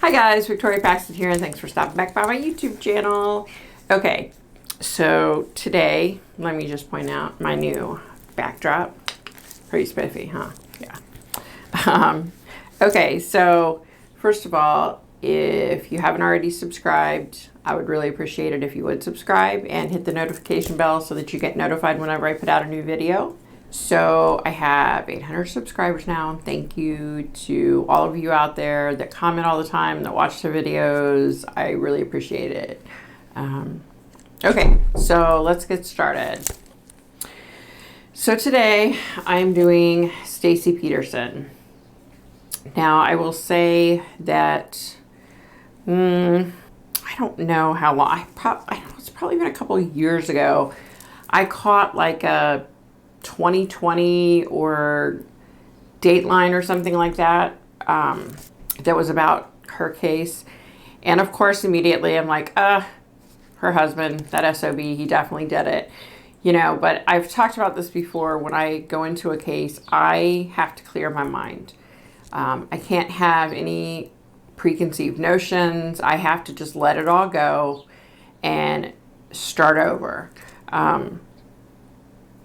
Hi guys, Victoria Paxton here, and thanks for stopping back by my YouTube channel. Okay, so today, let me just point out my new backdrop. Pretty spiffy, huh? Yeah. Okay, so first of all, if you haven't already subscribed, I would really appreciate it if you would subscribe and hit the notification bell so that you get notified whenever I put out a new video. So I have 800 subscribers now. Thank you to all of you out there that comment all the time, that watch the videos. I really appreciate it. Okay, so let's get started. So today I'm doing Stacy Peterson. Now I will say that I don't know how long. It's probably been a couple of years ago. I caught like a 2020 or Dateline or something like that, that was about her case. And of course, immediately I'm like, her husband, that SOB, he definitely did it. You know, but I've talked about this before. When I go into a case, I have to clear my mind. I can't have any preconceived notions. I have to just let it all go and start over.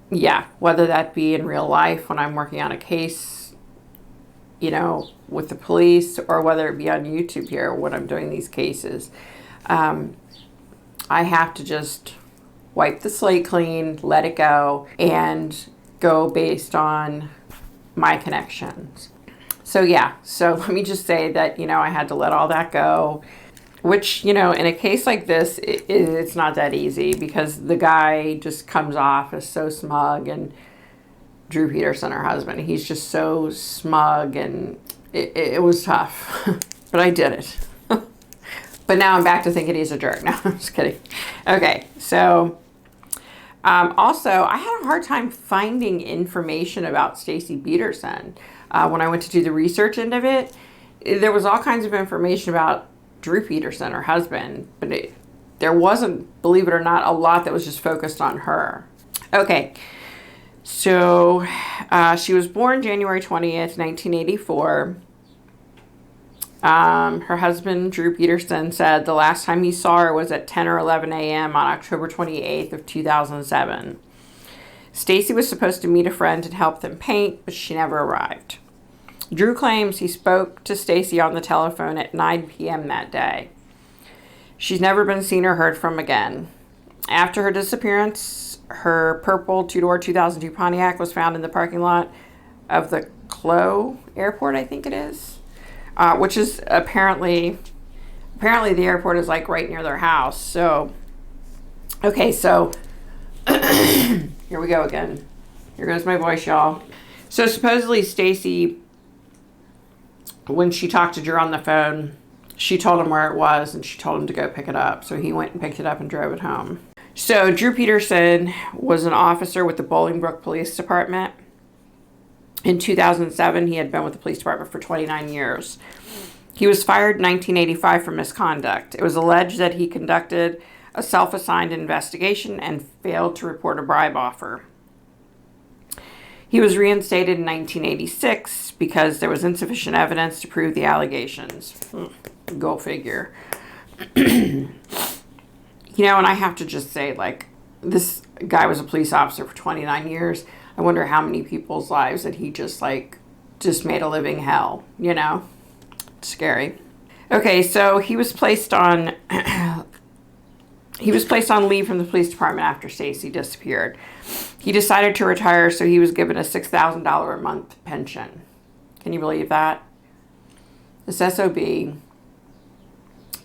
Yeah, whether that be in real life when I'm working on a case, you know, with the police, or whether it be on YouTube here when I'm doing these cases. I have to just wipe the slate clean, let it go, and go based on my connections. So yeah, so let me just say that, you know, I had to let all that go. Which, you know, in a case like this, it's not that easy because the guy just comes off as so smug, and Drew Peterson, her husband, he's just so smug, and it was tough. But I did it. But now I'm back to thinking he's a jerk. No, I'm just kidding. Okay, so also, I had a hard time finding information about Stacy Peterson. When I went to do the research end of it, there was all kinds of information about Drew Peterson, her husband, but there wasn't, believe it or not, a lot that was just focused on her. Okay, so she was born January 20th, 1984. Her husband, Drew Peterson, said the last time he saw her was at 10 or 11 a.m. on October 28th of 2007. Stacy was supposed to meet a friend and help them paint, but she never arrived. Drew claims he spoke to Stacy on the telephone at 9 p.m. that day. She's never been seen or heard from again. After her disappearance, her purple two-door 2002 Pontiac was found in the parking lot of the Clow Airport, I think it is, which is apparently the airport is like right near their house. So, okay, so here we go again. Here goes my voice, y'all. So supposedly Stacy, when she talked to Drew on the phone, she told him where it was and she told him to go pick it up. So he went and picked it up and drove it home. So Drew Peterson was an officer with the Bolingbrook Police Department. In 2007, he had been with the police department for 29 years. He was fired in 1985 for misconduct. It was alleged that he conducted a self-assigned investigation and failed to report a bribe offer. He was reinstated in 1986 because there was insufficient evidence to prove the allegations. Go figure. You know, and I have to just say, like, this guy was a police officer for 29 years. I wonder how many people's lives that he just made a living hell, you know? It's scary. Okay, so he was placed on leave from the police department after Stacy disappeared. He decided to retire, so he was given a $6,000 a month pension. Can you believe that? This SOB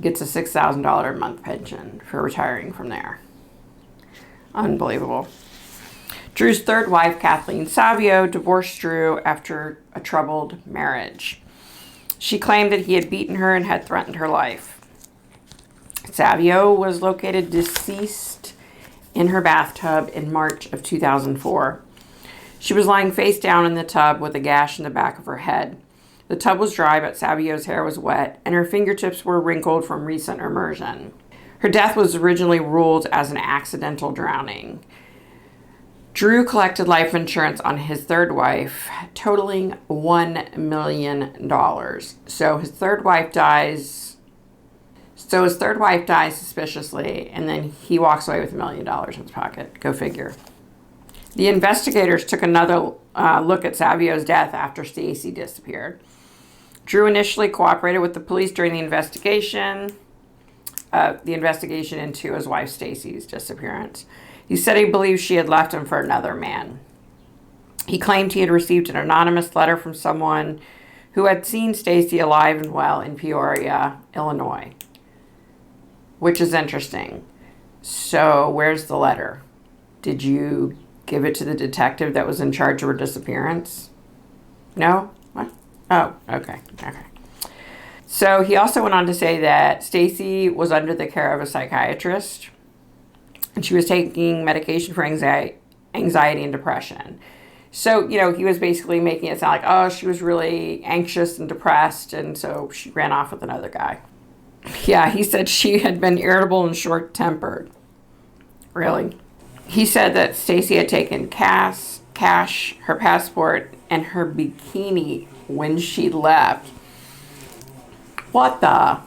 gets a $6,000 a month pension for retiring from there. Unbelievable. Drew's third wife, Kathleen Savio, divorced Drew after a troubled marriage. She claimed that he had beaten her and had threatened her life. Savio was located deceased in her bathtub in March of 2004. She was lying face down in the tub with a gash in the back of her head. The tub was dry, but Savio's hair was wet, and her fingertips were wrinkled from recent immersion. Her death was originally ruled as an accidental drowning. Drew collected life insurance on his third wife, totaling $1 million. So his third wife dies suspiciously, and then he walks away with $1 million in his pocket. Go figure. The investigators took another look at Savio's death after Stacy disappeared. Drew initially cooperated with the police during the investigation into his wife Stacy's disappearance. He said he believed she had left him for another man. He claimed he had received an anonymous letter from someone who had seen Stacy alive and well in Peoria, Illinois, which is interesting. So where's the letter? Did you give it to the detective that was in charge of her disappearance? No? What? Oh, okay. So he also went on to say that Stacy was under the care of a psychiatrist, and she was taking medication for anxiety and depression. So, he was basically making it sound like, oh, she was really anxious and depressed, and so she ran off with another guy. Yeah, he said she had been irritable and short-tempered. Really? He said that Stacy had taken cash, her passport, and her bikini when she left. What the?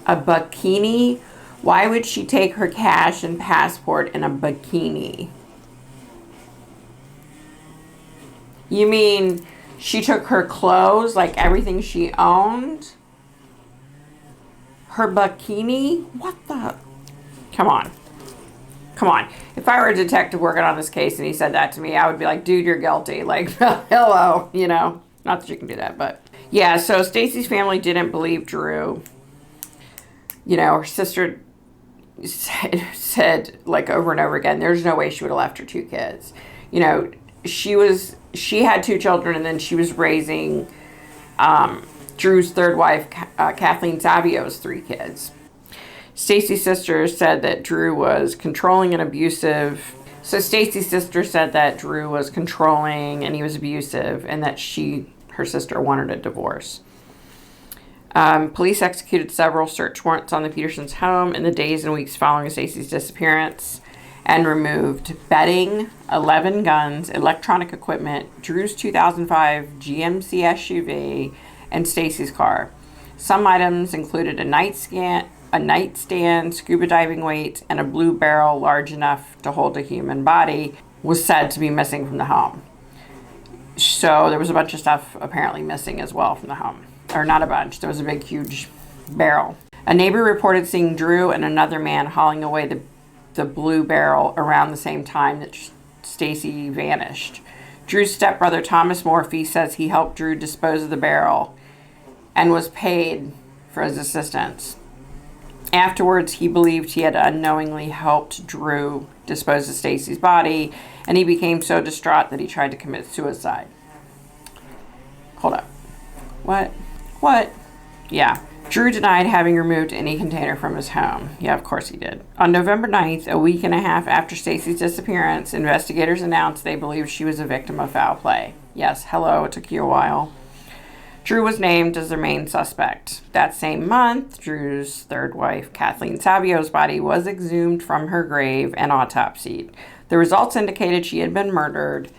A bikini? Why would she take her cash and passport in a bikini? You mean she took her clothes, like everything she owned? Her bikini? What the? Come on. If I were a detective working on this case and he said that to me, I would be like, dude, you're guilty. Like, hello, Not that you can do that, but. Yeah, so Stacy's family didn't believe Drew. Her sister said like over and over again, there's no way she would have left her two kids. She had two children, and then she was raising Drew's third wife, Kathleen Savio's three kids. Stacy's sister said that Drew was controlling and abusive. So Stacy's sister said that Drew was controlling and he was abusive, and that her sister wanted a divorce. Police executed several search warrants on the Petersons' home in the days and weeks following Stacy's disappearance, and removed bedding, 11 guns, electronic equipment, Drew's 2005 GMC SUV, and Stacy's car. Some items included a nightstand, scuba diving weights, and a blue barrel large enough to hold a human body was said to be missing from the home. So there was a bunch of stuff apparently missing as well from the home. Or not a bunch. There was a big, huge barrel. A neighbor reported seeing Drew and another man hauling away the blue barrel around the same time that Stacy vanished. Drew's stepbrother, Thomas Morphy, says he helped Drew dispose of the barrel and was paid for his assistance. Afterwards, he believed he had unknowingly helped Drew dispose of Stacy's body, and he became so distraught that he tried to commit suicide. Hold up. What? Yeah. Drew denied having removed any container from his home. Yeah, of course he did. On November 9th, a week and a half after Stacy's disappearance, investigators announced they believed she was a victim of foul play. Yes, hello, it took you a while. Drew was named as their main suspect. That same month, Drew's third wife, Kathleen Savio's body was exhumed from her grave and autopsied. The results indicated she had been murdered,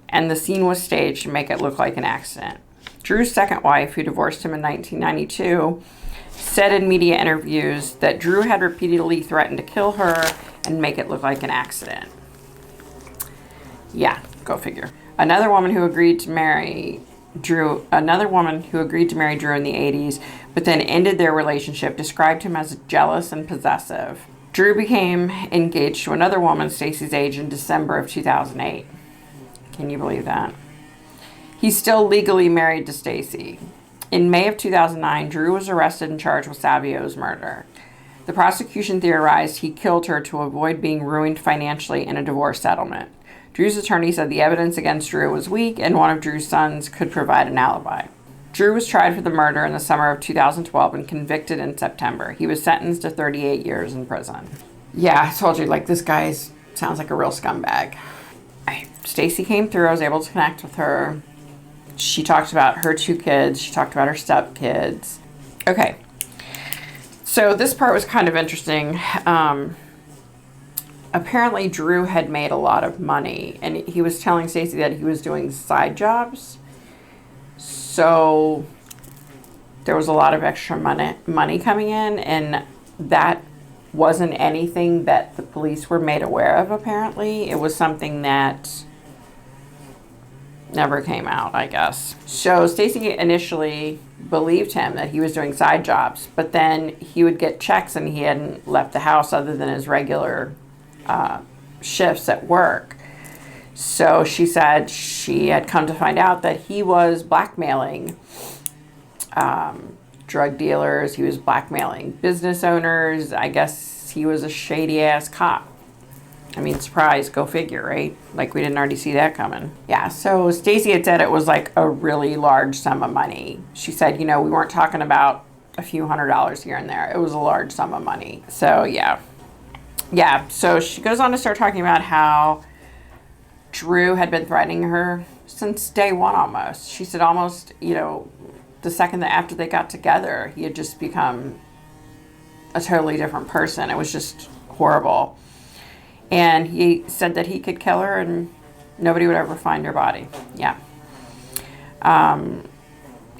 and the scene was staged to make it look like an accident. Drew's second wife, who divorced him in 1992, said in media interviews that Drew had repeatedly threatened to kill her and make it look like an accident. Yeah, go figure. Another woman who agreed to marry Drew in the 80s, but then ended their relationship, described him as jealous and possessive. Drew became engaged to another woman Stacy's age in December of 2008. Can you believe that? He's still legally married to Stacy. In May of 2009, Drew was arrested and charged with Savio's murder. The prosecution theorized he killed her to avoid being ruined financially in a divorce settlement. Drew's attorney said the evidence against Drew was weak and one of Drew's sons could provide an alibi. Drew was tried for the murder in the summer of 2012 and convicted in September. He was sentenced to 38 years in prison. Yeah, I told you, this guy sounds like a real scumbag. Stacy came through. I was able to connect with her. She talked about her two kids. She talked about her stepkids. Okay. So this part was kind of interesting. apparently Drew had made a lot of money, and he was telling Stacy that he was doing side jobs. So there was a lot of extra money coming in, and that wasn't anything that the police were made aware of, apparently. It was something that never came out, I guess. So Stacy initially believed him that he was doing side jobs, but then he would get checks and he hadn't left the house other than his regular shifts at work. So she said she had come to find out that he was blackmailing drug dealers. He was blackmailing business owners. I guess he was a shady ass cop. I mean, surprise, go figure, right? Like, we didn't already see that coming. Yeah, so Stacy had said it was like a really large sum of money. She said, you know, we weren't talking about a few $100s here and there. It was a large sum of money. So, yeah. Yeah, so she goes on to start talking about how Drew had been threatening her since day one almost. She said almost, you know, the second that after they got together, he had just become a totally different person. It was just horrible. And he said that he could kill her and nobody would ever find her body. Yeah.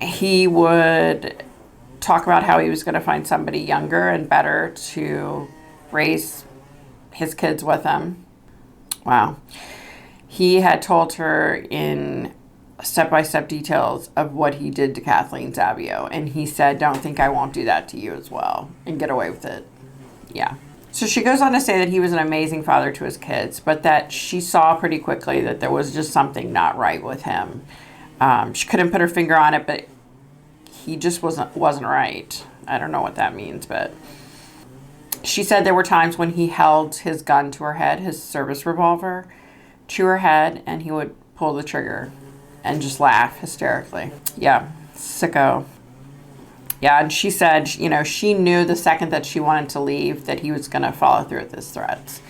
He would talk about how he was going to find somebody younger and better to raise his kids with him. Wow. He had told her in step-by-step details of what he did to Kathleen Savio. And he said, don't think I won't do that to you as well and get away with it. Yeah. So she goes on to say that he was an amazing father to his kids, but that she saw pretty quickly that there was just something not right with him. She couldn't put her finger on it, but he just wasn't right. I don't know what that means, but she said there were times when he held his gun to her head, his service revolver, to her head, and he would pull the trigger and just laugh hysterically. Yeah, sicko. Yeah, and she said, you know, she knew the second that she wanted to leave that he was going to follow through with his threats.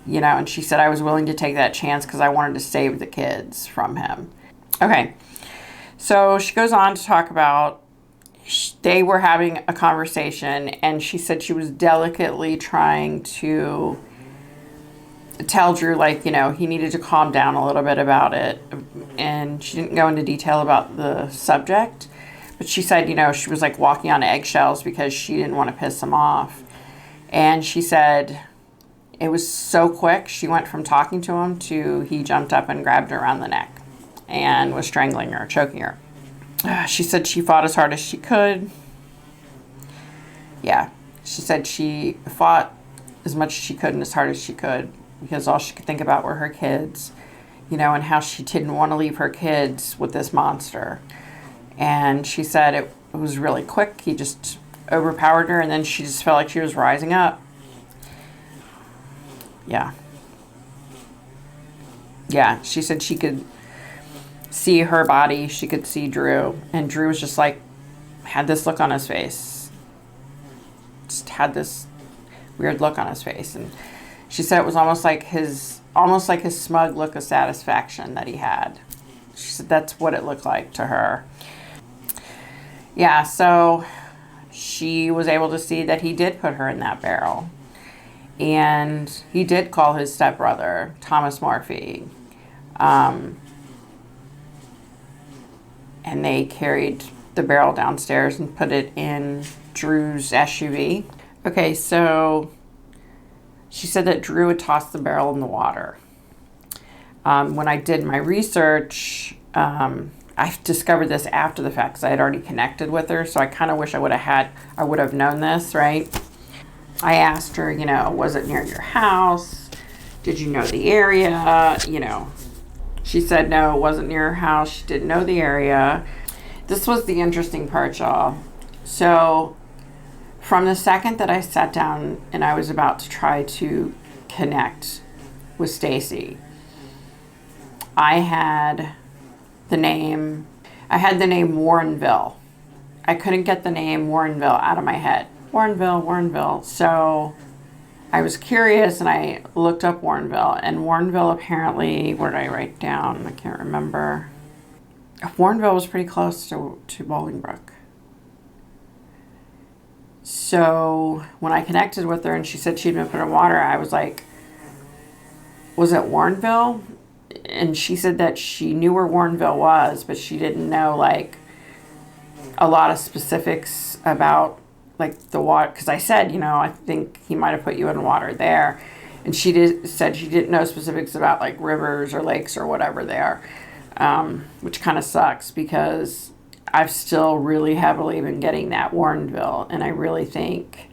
You know, and she said, I was willing to take that chance because I wanted to save the kids from him. Okay, so she goes on to talk about they were having a conversation, and she said she was delicately trying to tell Drew, like, you know, he needed to calm down a little bit about it. And she didn't go into detail about the subject. But she said, you know, she was like walking on eggshells because she didn't want to piss him off. And she said it was so quick. She went from talking to him to he jumped up and grabbed her around the neck and was strangling her, choking her. She said she fought as hard as she could. Yeah. She said she fought as much as she could and as hard as she could because all she could think about were her kids, you know, and how she didn't want to leave her kids with this monster. And she said it was really quick. He just overpowered her, and then she just felt like she was rising up. Yeah. Yeah, she said she could see her body. She could see Drew. And Drew was just like, had this look on his face. Just had this weird look on his face. And she said it was almost like his smug look of satisfaction that he had. She said that's what it looked like to her. Yeah, so she was able to see that he did put her in that barrel. And he did call his stepbrother, Thomas Morphy. And they carried the barrel downstairs and put it in Drew's SUV. Okay, so she said that Drew had tossed the barrel in the water. When I did my research, I discovered this after the fact because I had already connected with her, so I kind of wish I would have known this, right? I asked her, you know, was it near your house? Did you know the area? You know, she said no, it wasn't near her house. She didn't know the area. This was the interesting part, y'all. So from the second that I sat down and I was about to try to connect with Stacy, I had the name Warrenville. I couldn't get the name Warrenville out of my head. Warrenville. So I was curious and I looked up Warrenville, and Warrenville apparently, what did I write down? I can't remember. Warrenville was pretty close to Bolingbrook. So when I connected with her and she said she'd been put in water, I was like, was at Warrenville, and she said that she knew where Warrenville was, but she didn't know like a lot of specifics about like the water, because I said, I think he might have put you in water there, and said she didn't know specifics about like rivers or lakes or whatever there, which kind of sucks because I've still really heavily been getting that Warrenville, and I really think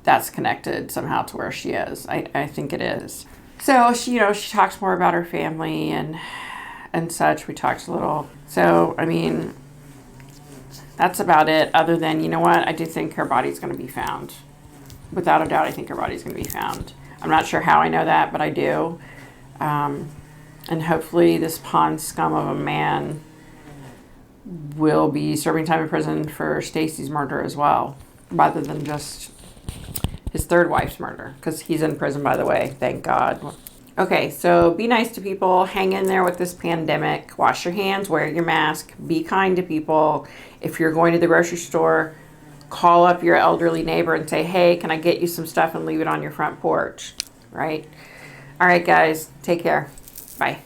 that's connected somehow to where she is. I think it is. So she talks more about her family and such. We talked a little. So I mean, that's about it, other than, what? I do think her body's going to be found. Without a doubt, I think her body's going to be found. I'm not sure how I know that, but I do. And hopefully this pond scum of a man will be serving time in prison for Stacy's murder as well, rather than just his third wife's murder, because he's in prison, by the way. Thank God. Okay, so be nice to people. Hang in there with this pandemic. Wash your hands. Wear your mask. Be kind to people. If you're going to the grocery store, call up your elderly neighbor and say, hey, can I get you some stuff, and leave it on your front porch, right? All right, guys. Take care. Bye.